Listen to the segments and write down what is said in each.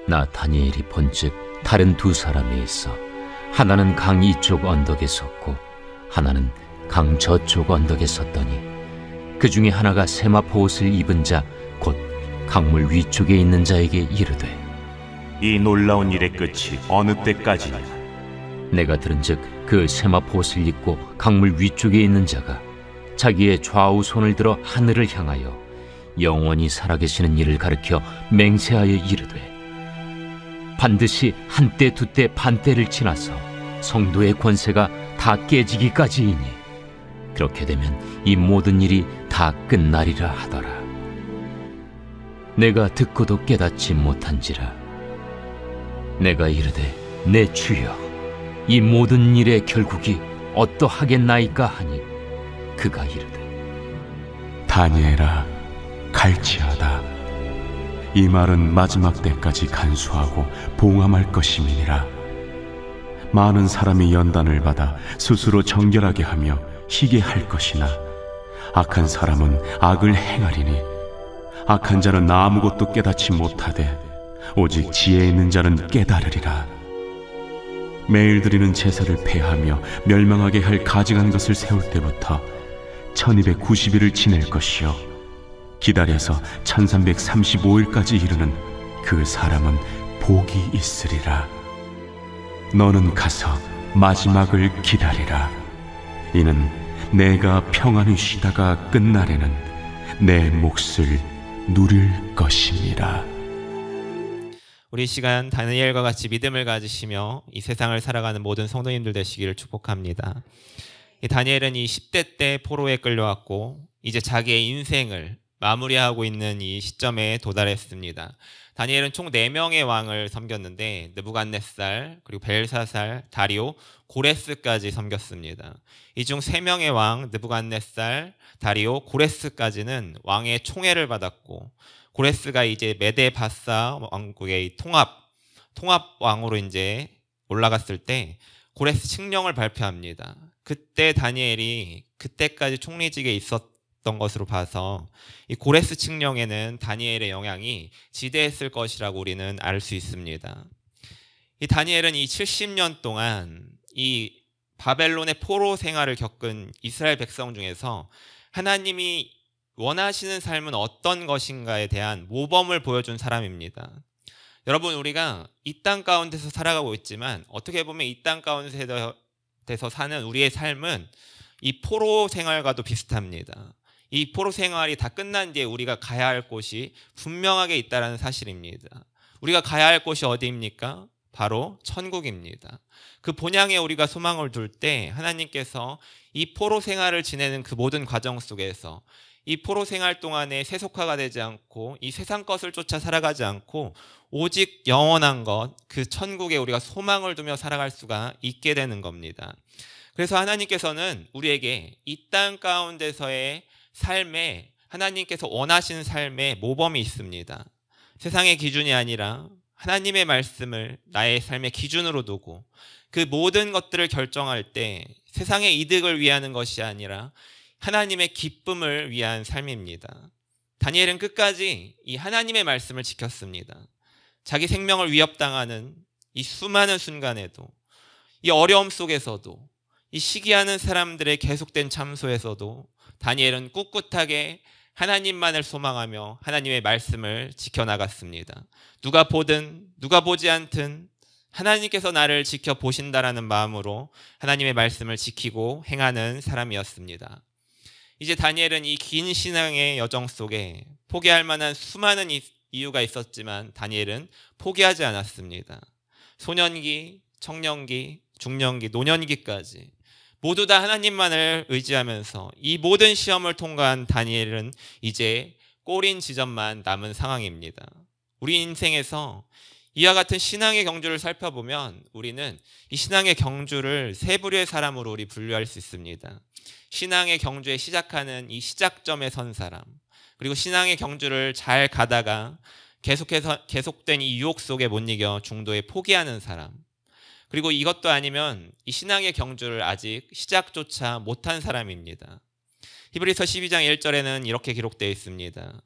나 다니엘이 본즉 다른 두 사람이 있어 하나는 강 이쪽 언덕에 섰고 하나는 강 저쪽 언덕에 섰더니 그 중에 하나가 세마포 옷을 입은 자 곧 강물 위쪽에 있는 자에게 이르되 이 놀라운 일의 끝이 어느 때까지냐? 내가 들은즉 그 세마포 옷을 입고 강물 위쪽에 있는 자가 자기의 좌우 손을 들어 하늘을 향하여 영원히 살아계시는 이를 가리켜 맹세하여 이르되 반드시 한때 두때 반때를 지나서 성도의 권세가 다 깨지기까지이니 그렇게 되면 이 모든 일이 다 끝나리라 하더라. 내가 듣고도 깨닫지 못한지라. 내가 이르되 내 주여 이 모든 일의 결국이 어떠하겠나이까 하니 그가 이르되 다니엘아 갈지어다. 이 말은 마지막 때까지 간수하고 봉함할 것임이니라. 많은 사람이 연단을 받아 스스로 정결하게 하며 희게 할 것이나 악한 사람은 악을 행하리니 악한 자는 아무것도 깨닫지 못하되 오직 지혜 있는 자는 깨달으리라. 매일 드리는 제사를 폐하며 멸망하게 할 가증한 것을 세울 때부터 1290일을 지낼 것이요 기다려서 1335일까지 이르는 그 사람은 복이 있으리라. 너는 가서 마지막을 기다리라. 이는 내가 평안히 쉬다가 끝날에는 내 몫을 누릴 것입니다. 우리 시간 다니엘과 같이 믿음을 가지시며 이 세상을 살아가는 모든 성도님들 되시기를 축복합니다. 이 다니엘은 이 10대 때 포로에 끌려왔고 이제 자기의 인생을 마무리하고 있는 이 시점에 도달했습니다. 다니엘은 총 4명의 왕을 섬겼는데 느부갓네살, 그리고 벨사살, 다리오, 고레스까지 섬겼습니다. 이 중 3명의 왕 느부갓네살, 다리오, 고레스까지는 왕의 총애를 받았고 고레스가 이제 메데 바사 왕국의 통합 왕으로 이제 올라갔을 때 고레스 칙령을 발표합니다. 그때 다니엘이 그때까지 총리직에 있었던 것으로 봐서 이 고레스 칙령에는 다니엘의 영향이 지대했을 것이라고 우리는 알 수 있습니다. 이 다니엘은 이 70년 동안 이 바벨론의 포로 생활을 겪은 이스라엘 백성 중에서 하나님이 원하시는 삶은 어떤 것인가에 대한 모범을 보여준 사람입니다. 여러분, 우리가 이 땅 가운데서 살아가고 있지만 어떻게 보면 이 땅 가운데서 사는 우리의 삶은 이 포로 생활과도 비슷합니다. 이 포로 생활이 다 끝난 뒤에 우리가 가야 할 곳이 분명하게 있다는 사실입니다. 우리가 가야 할 곳이 어디입니까? 바로 천국입니다. 그 본향에 우리가 소망을 둘 때 하나님께서 이 포로 생활을 지내는 그 모든 과정 속에서 이 포로 생활 동안에 세속화가 되지 않고 이 세상 것을 쫓아 살아가지 않고 오직 영원한 것, 그 천국에 우리가 소망을 두며 살아갈 수가 있게 되는 겁니다. 그래서 하나님께서는 우리에게 이 땅 가운데서의 삶에 하나님께서 원하시는 삶의 모범이 있습니다. 세상의 기준이 아니라 하나님의 말씀을 나의 삶의 기준으로 두고 그 모든 것들을 결정할 때 세상의 이득을 위하는 것이 아니라 하나님의 기쁨을 위한 삶입니다. 다니엘은 끝까지 이 하나님의 말씀을 지켰습니다. 자기 생명을 위협당하는 이 수많은 순간에도, 이 어려움 속에서도, 이 시기하는 사람들의 계속된 참소에서도 다니엘은 꿋꿋하게 하나님만을 소망하며 하나님의 말씀을 지켜나갔습니다. 누가 보든 누가 보지 않든 하나님께서 나를 지켜보신다라는 마음으로 하나님의 말씀을 지키고 행하는 사람이었습니다. 이제 다니엘은 이 긴 신앙의 여정 속에 포기할 만한 수많은 이유가 있었지만 다니엘은 포기하지 않았습니다. 소년기, 청년기, 중년기, 노년기까지 모두 다 하나님만을 의지하면서 이 모든 시험을 통과한 다니엘은 이제 꼬린 지점만 남은 상황입니다. 우리 인생에서 이와 같은 신앙의 경주를 살펴보면 우리는 이 신앙의 경주를 세 부류의 사람으로 우리 분류할 수 있습니다. 신앙의 경주에 시작하는 이 시작점에 선 사람, 그리고 신앙의 경주를 잘 가다가 계속된 이 유혹 속에 못 이겨 중도에 포기하는 사람, 그리고 이것도 아니면 이 신앙의 경주를 아직 시작조차 못한 사람입니다. 히브리서 12장 1절에는 이렇게 기록되어 있습니다.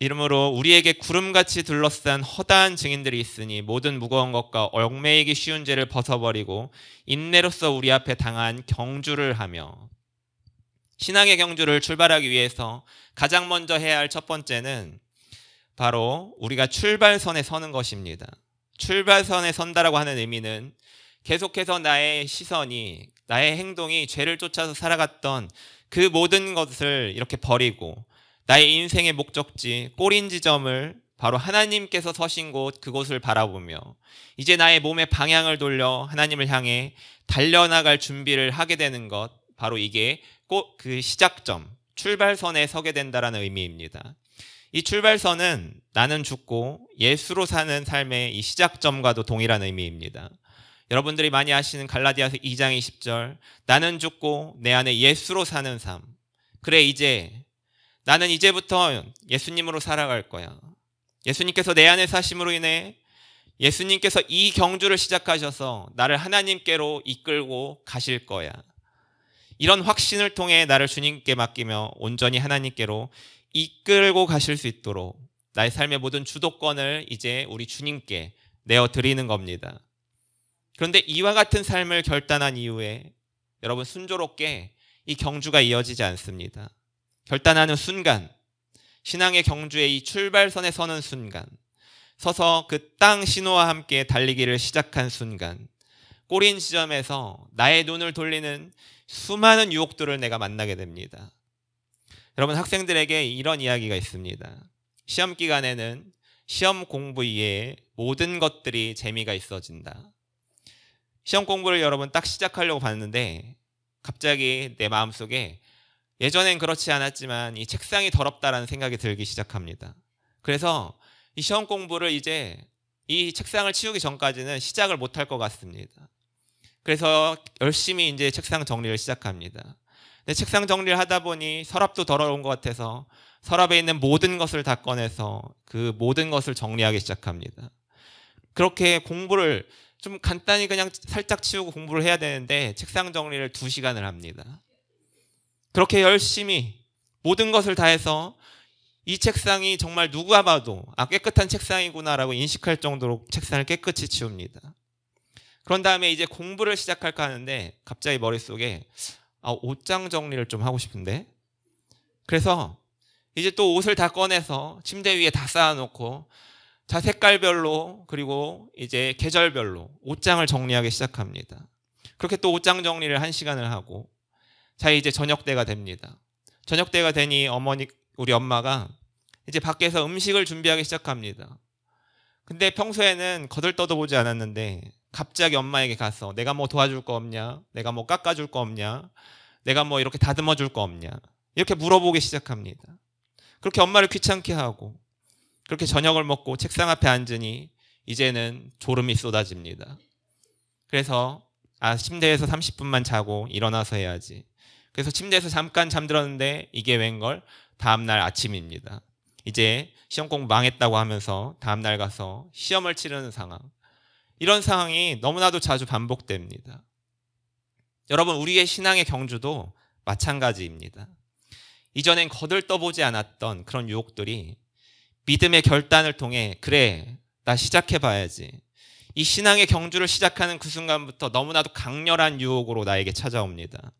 이러므로 우리에게 구름같이 둘러싼 허다한 증인들이 있으니 모든 무거운 것과 얽매이기 쉬운 죄를 벗어버리고 인내로서 우리 앞에 당한 경주를 하며. 신앙의 경주를 출발하기 위해서 가장 먼저 해야 할 첫 번째는 바로 우리가 출발선에 서는 것입니다. 출발선에 선다라고 하는 의미는 계속해서 나의 시선이, 나의 행동이 죄를 쫓아서 살아갔던 그 모든 것을 이렇게 버리고 나의 인생의 목적지, 꼬린 지점을 바로 하나님께서 서신 곳, 그곳을 바라보며 이제 나의 몸의 방향을 돌려 하나님을 향해 달려나갈 준비를 하게 되는 것, 바로 이게 꼭 그 시작점, 출발선에 서게 된다라는 의미입니다. 이 출발선은 나는 죽고 예수로 사는 삶의 이 시작점과도 동일한 의미입니다. 여러분들이 많이 아시는 갈라디아서 2장 20절, 나는 죽고 내 안에 예수로 사는 삶. 그래, 나는 이제부터 예수님으로 살아갈 거야. 예수님께서 내 안에 사심으로 인해 예수님께서 이 경주를 시작하셔서 나를 하나님께로 이끌고 가실 거야. 이런 확신을 통해 나를 주님께 맡기며 온전히 하나님께로 이끌고 가실 수 있도록 나의 삶의 모든 주도권을 이제 우리 주님께 내어드리는 겁니다. 그런데 이와 같은 삶을 결단한 이후에 여러분, 순조롭게 이 경주가 이어지지 않습니다. 결단하는 순간, 신앙의 경주의 이 출발선에 서는 순간, 서서 그 땅 신호와 함께 달리기를 시작한 순간, 꼬린 지점에서 나의 눈을 돌리는 수많은 유혹들을 내가 만나게 됩니다. 여러분, 학생들에게 이런 이야기가 있습니다. 시험 기간에는 시험 공부 이외에 모든 것들이 재미가 있어진다. 시험 공부를 여러분 딱 시작하려고 봤는데 갑자기 내 마음속에 예전엔 그렇지 않았지만 이 책상이 더럽다라는 생각이 들기 시작합니다. 그래서 이 시험 공부를 이제 이 책상을 치우기 전까지는 시작을 못할 것 같습니다. 그래서 열심히 이제 책상 정리를 시작합니다. 근데 책상 정리를 하다 보니 서랍도 더러운 것 같아서 서랍에 있는 모든 것을 다 꺼내서 그 모든 것을 정리하기 시작합니다. 그렇게 공부를 좀 간단히 그냥 살짝 치우고 공부를 해야 되는데 책상 정리를 2시간을 합니다. 그렇게 열심히 모든 것을 다해서 이 책상이 정말 누가 봐도 깨끗한 책상이구나라고 인식할 정도로 책상을 깨끗이 치웁니다. 그런 다음에 이제 공부를 시작할까 하는데 갑자기 머릿속에 옷장 정리를 좀 하고 싶은데, 그래서 이제 또 옷을 다 꺼내서 침대 위에 다 쌓아놓고 자 색깔별로 그리고 이제 계절별로 옷장을 정리하기 시작합니다. 그렇게 또 옷장 정리를 1시간을 하고 자 이제 저녁 때가 됩니다. 저녁 때가 되니 우리 엄마가 이제 밖에서 음식을 준비하기 시작합니다. 근데 평소에는 거들떠도 보지 않았는데 갑자기 엄마에게 가서 내가 뭐 도와줄 거 없냐? 내가 뭐 깎아줄 거 없냐? 내가 뭐 이렇게 다듬어 줄 거 없냐? 이렇게 물어보기 시작합니다. 그렇게 엄마를 귀찮게 하고 그렇게 저녁을 먹고 책상 앞에 앉으니 이제는 졸음이 쏟아집니다. 그래서 침대에서 30분만 자고 일어나서 해야지. 그래서 침대에서 잠깐 잠들었는데 이게 웬걸 다음날 아침입니다. 이제 시험 공부 망했다고 하면서 다음날 가서 시험을 치르는 상황. 이런 상황이 너무나도 자주 반복됩니다. 여러분, 우리의 신앙의 경주도 마찬가지입니다. 이전엔 거들떠보지 않았던 그런 유혹들이 믿음의 결단을 통해 그래, 나 시작해봐야지. 이 신앙의 경주를 시작하는 그 순간부터 너무나도 강렬한 유혹으로 나에게 찾아옵니다.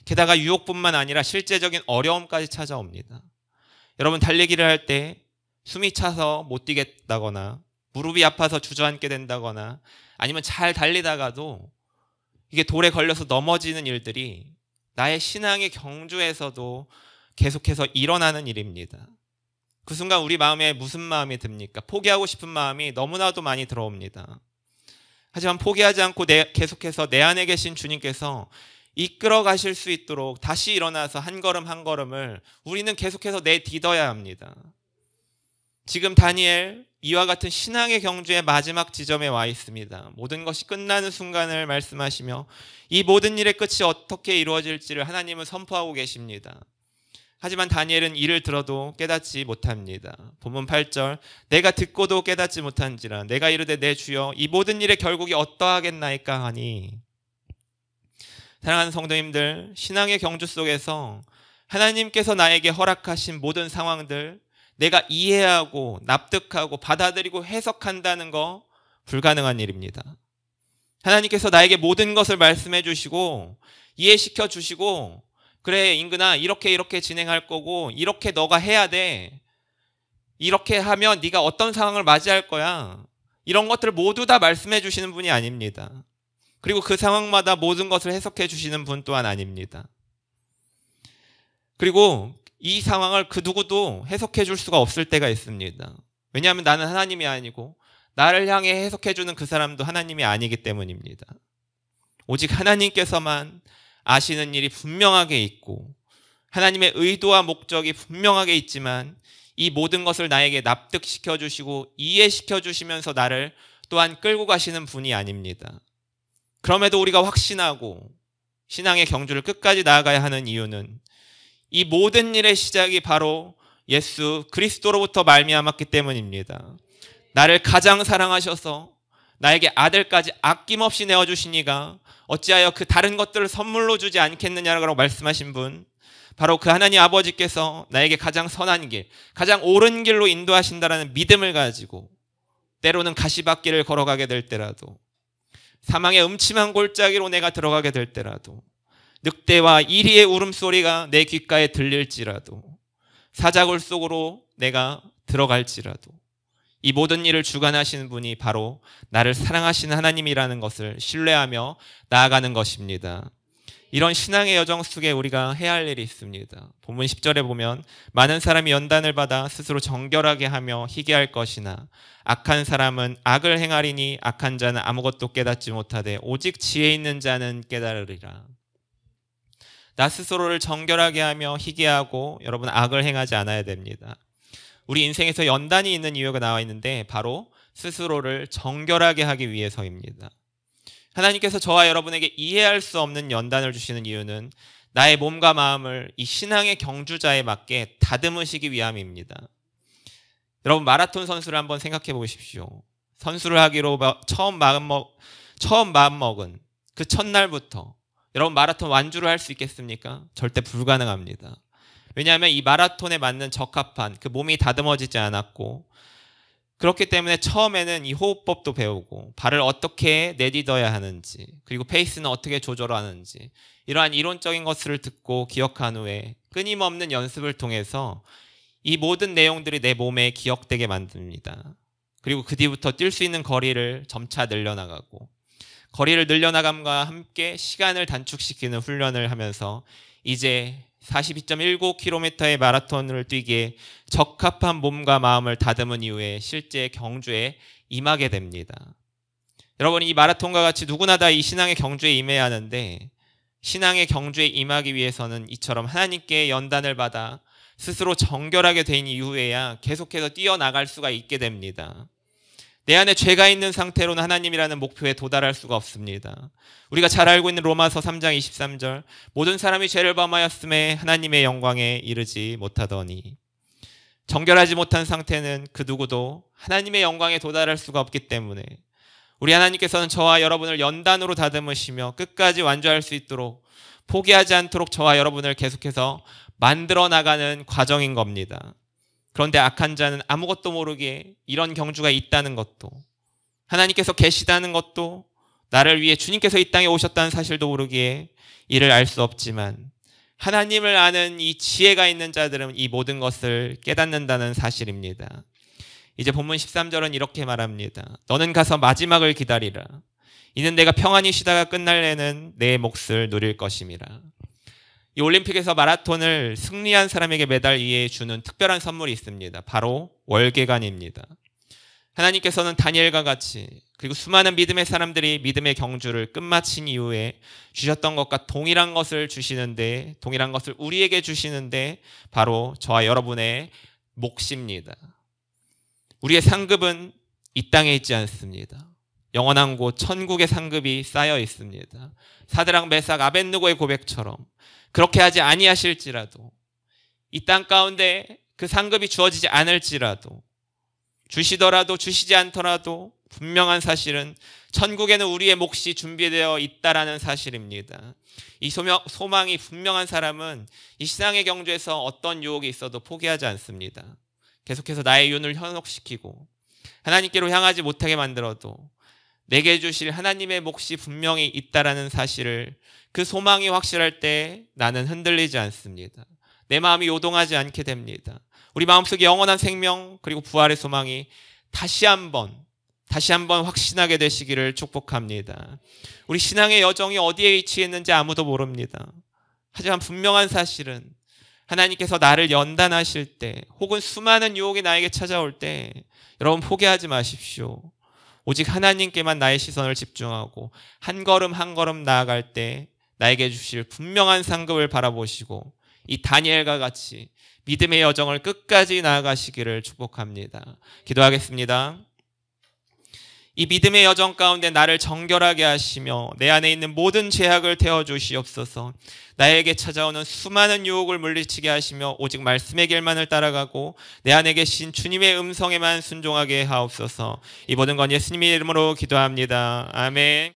게다가 유혹뿐만 아니라 실제적인 어려움까지 찾아옵니다. 여러분, 달리기를 할 때 숨이 차서 못 뛰겠다거나 무릎이 아파서 주저앉게 된다거나 아니면 잘 달리다가도 이게 돌에 걸려서 넘어지는 일들이 나의 신앙의 경주에서도 계속해서 일어나는 일입니다. 그 순간 우리 마음에 무슨 마음이 듭니까? 포기하고 싶은 마음이 너무나도 많이 들어옵니다. 하지만 포기하지 않고 계속해서 내 안에 계신 주님께서 이끌어 가실 수 있도록 다시 일어나서 한 걸음 한 걸음을 우리는 계속해서 내딛어야 합니다. 지금 다니엘 이와 같은 신앙의 경주의 마지막 지점에 와 있습니다. 모든 것이 끝나는 순간을 말씀하시며 이 모든 일의 끝이 어떻게 이루어질지를 하나님은 선포하고 계십니다. 하지만 다니엘은 이를 들어도 깨닫지 못합니다. 본문 8절, 내가 듣고도 깨닫지 못한지라 내가 이르되 내 주여 이 모든 일의 결국이 어떠하겠나이까 하니. 사랑하는 성도님들, 신앙의 경주 속에서 하나님께서 나에게 허락하신 모든 상황들, 내가 이해하고 납득하고 받아들이고 해석한다는 거 불가능한 일입니다. 하나님께서 나에게 모든 것을 말씀해 주시고 이해시켜 주시고 그래 인근아 이렇게 진행할 거고 이렇게 너가 해야 돼. 이렇게 하면 네가 어떤 상황을 맞이할 거야. 이런 것들을 모두 다 말씀해 주시는 분이 아닙니다. 그리고 그 상황마다 모든 것을 해석해 주시는 분 또한 아닙니다. 그리고 이 상황을 그 누구도 해석해 줄 수가 없을 때가 있습니다. 왜냐하면 나는 하나님이 아니고 나를 향해 해석해 주는 그 사람도 하나님이 아니기 때문입니다. 오직 하나님께서만 아시는 일이 분명하게 있고 하나님의 의도와 목적이 분명하게 있지만 이 모든 것을 나에게 납득시켜 주시고 이해시켜 주시면서 나를 또한 끌고 가시는 분이 아닙니다. 그럼에도 우리가 확신하고 신앙의 경주를 끝까지 나아가야 하는 이유는 이 모든 일의 시작이 바로 예수 그리스도로부터 말미암았기 때문입니다. 나를 가장 사랑하셔서 나에게 아들까지 아낌없이 내어주시니가 어찌하여 그 다른 것들을 선물로 주지 않겠느냐라고 말씀하신 분, 바로 그 하나님 아버지께서 나에게 가장 선한 길, 가장 옳은 길로 인도하신다라는 믿음을 가지고 때로는 가시밭길을 걸어가게 될 때라도, 사망의 음침한 골짜기로 내가 들어가게 될 때라도, 늑대와 이리의 울음소리가 내 귓가에 들릴지라도, 사자굴 속으로 내가 들어갈지라도 이 모든 일을 주관하시는 분이 바로 나를 사랑하시는 하나님이라는 것을 신뢰하며 나아가는 것입니다. 이런 신앙의 여정 속에 우리가 해야 할 일이 있습니다. 본문 10절에 보면 많은 사람이 연단을 받아 스스로 정결하게 하며 희게할 것이나 악한 사람은 악을 행하리니 악한 자는 아무것도 깨닫지 못하되 오직 지혜 있는 자는 깨달으리라. 나 스스로를 정결하게 하며 희게하고 여러분 악을 행하지 않아야 됩니다. 우리 인생에서 연단이 있는 이유가 나와 있는데 바로 스스로를 정결하게 하기 위해서입니다. 하나님께서 저와 여러분에게 이해할 수 없는 연단을 주시는 이유는 나의 몸과 마음을 이 신앙의 경주자에 맞게 다듬으시기 위함입니다. 여러분 마라톤 선수를 한번 생각해 보십시오. 선수를 하기로 처음 마음먹은 그 첫날부터 여러분 마라톤 완주를 할 수 있겠습니까? 절대 불가능합니다. 왜냐하면 이 마라톤에 맞는 적합한 그 몸이 다듬어지지 않았고, 그렇기 때문에 처음에는 이 호흡법도 배우고 발을 어떻게 내딛어야 하는지, 그리고 페이스는 어떻게 조절하는지, 이러한 이론적인 것을 듣고 기억한 후에 끊임없는 연습을 통해서 이 모든 내용들이 내 몸에 기억되게 만듭니다. 그리고 그 뒤부터 뛸 수 있는 거리를 점차 늘려나가고, 거리를 늘려나감과 함께 시간을 단축시키는 훈련을 하면서 이제 42.19km의 마라톤을 뛰기에 적합한 몸과 마음을 다듬은 이후에 실제 경주에 임하게 됩니다. 여러분 이 마라톤과 같이 누구나 다 이 신앙의 경주에 임해야 하는데, 신앙의 경주에 임하기 위해서는 이처럼 하나님께 연단을 받아 스스로 정결하게 된 이후에야 계속해서 뛰어나갈 수가 있게 됩니다. 내 안에 죄가 있는 상태로는 하나님이라는 목표에 도달할 수가 없습니다. 우리가 잘 알고 있는 로마서 3장 23절, 모든 사람이 죄를 범하였음에 하나님의 영광에 이르지 못하더니, 정결하지 못한 상태는 그 누구도 하나님의 영광에 도달할 수가 없기 때문에 우리 하나님께서는 저와 여러분을 연단으로 다듬으시며 끝까지 완주할 수 있도록 포기하지 않도록 저와 여러분을 계속해서 만들어 나가는 과정인 겁니다. 그런데 악한 자는 아무것도 모르게 이런 경주가 있다는 것도, 하나님께서 계시다는 것도, 나를 위해 주님께서 이 땅에 오셨다는 사실도 모르기에 이를 알 수 없지만, 하나님을 아는 이 지혜가 있는 자들은 이 모든 것을 깨닫는다는 사실입니다. 이제 본문 13절은 이렇게 말합니다. 너는 가서 마지막을 기다리라. 이는 내가 평안히 쉬다가 끝날래는 내 몫을 누릴 것임이라. 이 올림픽에서 마라톤을 승리한 사람에게 매달 위에 주는 특별한 선물이 있습니다. 바로 월계관입니다. 하나님께서는 다니엘과 같이, 그리고 수많은 믿음의 사람들이 믿음의 경주를 끝마친 이후에 주셨던 것과 동일한 것을 주시는데, 동일한 것을 우리에게 주시는데 바로 저와 여러분의 몫입니다. 우리의 상급은 이 땅에 있지 않습니다. 영원한 곳 천국의 상급이 쌓여 있습니다. 사드락 메삭 아벳느고의 고백처럼 그렇게 하지 아니하실지라도, 이 땅 가운데 그 상급이 주어지지 않을지라도, 주시더라도 주시지 않더라도 분명한 사실은 천국에는 우리의 몫이 준비되어 있다라는 사실입니다. 이 소망이 분명한 사람은 이 신앙의 경주에서 어떤 유혹이 있어도 포기하지 않습니다. 계속해서 나의 윤을 현혹시키고 하나님께로 향하지 못하게 만들어도 내게 주실 하나님의 몫이 분명히 있다라는 사실을, 그 소망이 확실할 때 나는 흔들리지 않습니다. 내 마음이 요동하지 않게 됩니다. 우리 마음속에 영원한 생명 그리고 부활의 소망이 다시 한번 확신하게 되시기를 축복합니다. 우리 신앙의 여정이 어디에 위치해 있는지 아무도 모릅니다. 하지만 분명한 사실은 하나님께서 나를 연단하실 때, 혹은 수많은 유혹이 나에게 찾아올 때 여러분 포기하지 마십시오. 오직 하나님께만 나의 시선을 집중하고 한 걸음 한 걸음 나아갈 때 나에게 주실 분명한 상급을 바라보시고 이 다니엘과 같이 믿음의 여정을 끝까지 나아가시기를 축복합니다. 기도하겠습니다. 이 믿음의 여정 가운데 나를 정결하게 하시며 내 안에 있는 모든 죄악을 태워주시옵소서. 나에게 찾아오는 수많은 유혹을 물리치게 하시며 오직 말씀의 길만을 따라가고 내 안에 계신 주님의 음성에만 순종하게 하옵소서. 이 모든 건 예수님의 이름으로 기도합니다. 아멘.